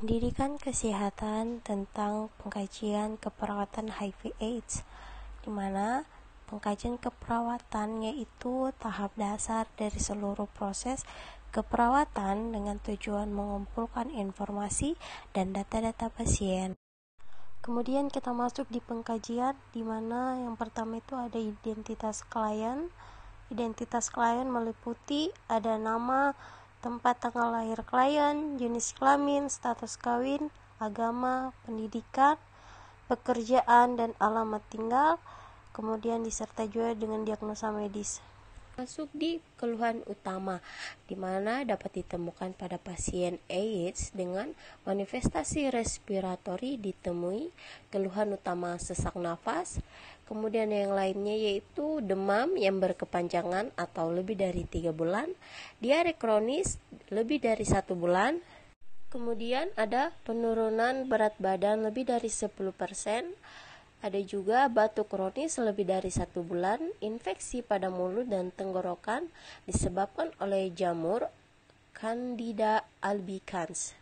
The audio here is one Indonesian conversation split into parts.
Pendidikan kesehatan tentang pengkajian keperawatan HIV/AIDS, di mana pengkajian keperawatan yaitu tahap dasar dari seluruh proses keperawatan dengan tujuan mengumpulkan informasi dan data-data pasien. Kemudian kita masuk di pengkajian, di mana yang pertama itu ada identitas klien. Identitas klien meliputi ada nama, tempat tanggal lahir klien, jenis kelamin, status kawin, agama, pendidikan, pekerjaan, dan alamat tinggal. Kemudian disertai juga dengan diagnosa medis. Masuk di keluhan utama, di mana dapat ditemukan pada pasien AIDS dengan manifestasi respiratori ditemui keluhan utama sesak nafas, kemudian yang lainnya yaitu demam yang berkepanjangan atau lebih dari 3 bulan, diare kronis lebih dari 1 bulan, kemudian ada penurunan berat badan lebih dari 10%, ada juga batuk kronis lebih dari 1 bulan, infeksi pada mulut dan tenggorokan disebabkan oleh jamur Candida albicans.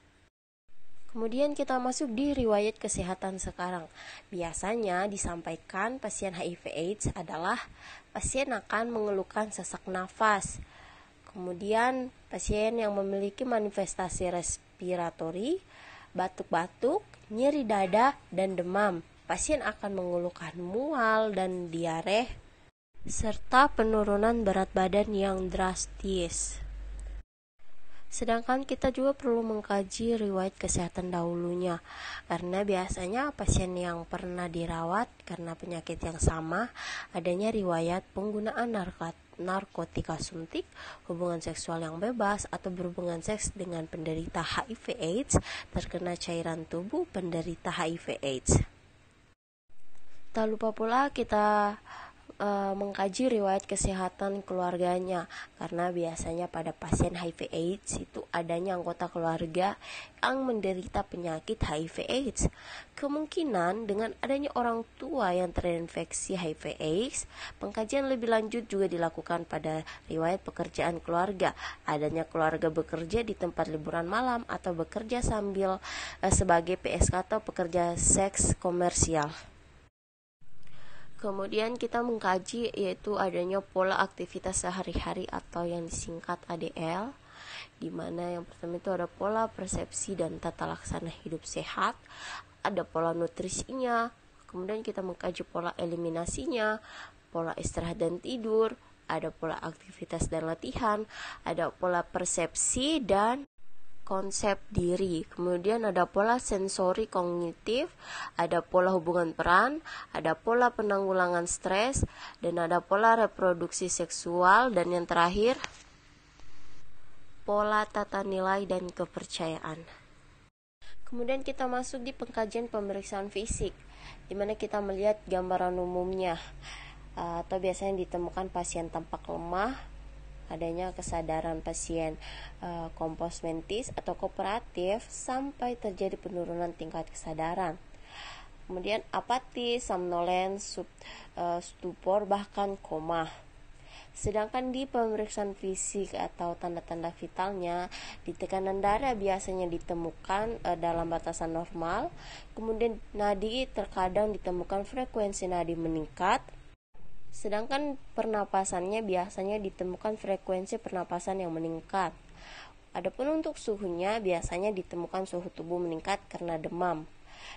Kemudian kita masuk di riwayat kesehatan sekarang. Biasanya disampaikan pasien HIV/AIDS adalah pasien akan mengeluhkan sesak nafas. Kemudian pasien yang memiliki manifestasi respiratori, batuk-batuk, nyeri dada, dan demam. Pasien akan mengeluhkan mual dan diare, serta penurunan berat badan yang drastis. Sedangkan kita juga perlu mengkaji riwayat kesehatan dahulunya, karena biasanya pasien yang pernah dirawat karena penyakit yang sama, adanya riwayat penggunaan narkotika suntik, hubungan seksual yang bebas, atau berhubungan seks dengan penderita HIV/AIDS, terkena cairan tubuh penderita HIV/AIDS. Tak lupa pula kita mengkaji riwayat kesehatan keluarganya, karena biasanya pada pasien HIV/AIDS itu adanya anggota keluarga yang menderita penyakit HIV/AIDS. Kemungkinan dengan adanya orang tua yang terinfeksi HIV/AIDS, pengkajian lebih lanjut juga dilakukan pada riwayat pekerjaan keluarga. Adanya keluarga bekerja di tempat liburan malam atau bekerja sambil sebagai PSK atau pekerja seks komersial. Kemudian kita mengkaji yaitu adanya pola aktivitas sehari-hari atau yang disingkat ADL, di mana yang pertama itu ada pola persepsi dan tata laksana hidup sehat, ada pola nutrisinya, kemudian kita mengkaji pola eliminasinya, pola istirahat dan tidur, ada pola aktivitas dan latihan, ada pola persepsi dan konsep diri, kemudian ada pola sensori kognitif, ada pola hubungan peran, ada pola penanggulangan stres, dan ada pola reproduksi seksual, dan yang terakhir pola tata nilai dan kepercayaan. Kemudian kita masuk di pengkajian pemeriksaan fisik, di mana kita melihat gambaran umumnya, atau biasanya ditemukan pasien tampak lemah, adanya kesadaran pasien kompos mentis atau kooperatif sampai terjadi penurunan tingkat kesadaran. Kemudian apatis, somnolens, stupor, bahkan koma. Sedangkan di pemeriksaan fisik atau tanda-tanda vitalnya, di tekanan darah biasanya ditemukan dalam batasan normal. Kemudian nadi terkadang ditemukan frekuensi nadi meningkat. Sedangkan pernapasannya biasanya ditemukan frekuensi pernapasan yang meningkat. Adapun untuk suhunya biasanya ditemukan suhu tubuh meningkat karena demam.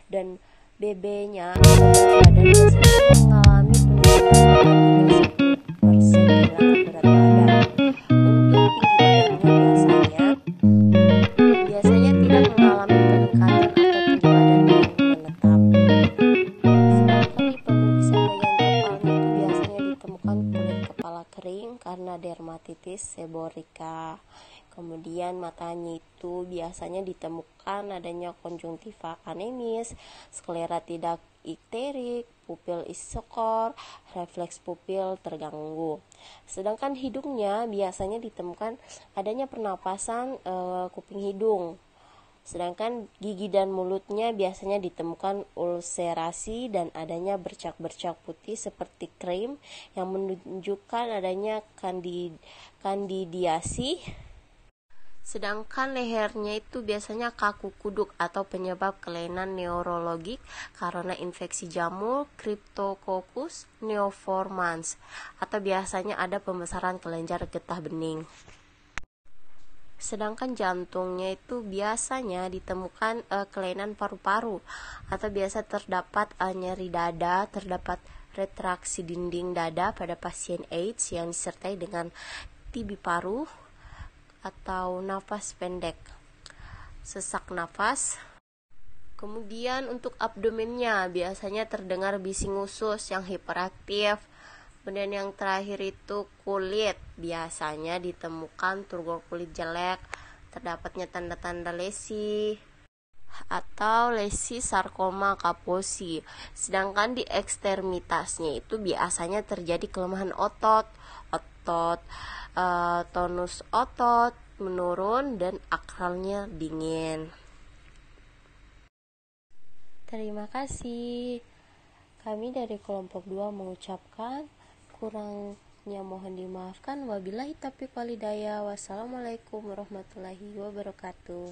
Dan BB-nya atau berat badan mengalami penurunan 10% berat badan. Untuk tinggi badannya biasanya tidak mengalami peningkatan atau tinggi badan yang menetap. Sedangkan di pemeriksaan bagian kepalanya itu biasanya ditemukan kulit kepala kering karena dermatitis seborrheica. Kemudian matanya itu biasanya ditemukan adanya konjungtiva anemis, sklera tidak ikterik, pupil iskor, refleks pupil terganggu. Sedangkan hidungnya biasanya ditemukan adanya pernapasan kuping hidung. Sedangkan gigi dan mulutnya biasanya ditemukan ulserasi dan adanya bercak-bercak putih seperti krim yang menunjukkan adanya kandidiasi. Sedangkan lehernya itu biasanya kaku kuduk atau penyebab kelainan neurologik karena infeksi jamur Cryptococcus neoformans, atau biasanya ada pembesaran kelenjar getah bening. Sedangkan jantungnya itu biasanya ditemukan kelainan paru-paru, atau biasa terdapat nyeri dada, terdapat retraksi dinding dada pada pasien AIDS yang disertai dengan TB paru atau nafas pendek, sesak nafas. Kemudian untuk abdomennya biasanya terdengar bising usus yang hiperaktif. Kemudian yang terakhir itu kulit, biasanya ditemukan turgor kulit jelek, terdapatnya tanda-tanda lesi atau lesi sarkoma kaposi. Sedangkan di ekstremitasnya itu biasanya terjadi kelemahan otot, tonus otot menurun dan akralnya dingin. Terima kasih. Kami dari kelompok 2 mengucapkan kurangnya mohon dimaafkan. Wabillahi taufiq wal hidayah. Wassalamualaikum warahmatullahi wabarakatuh.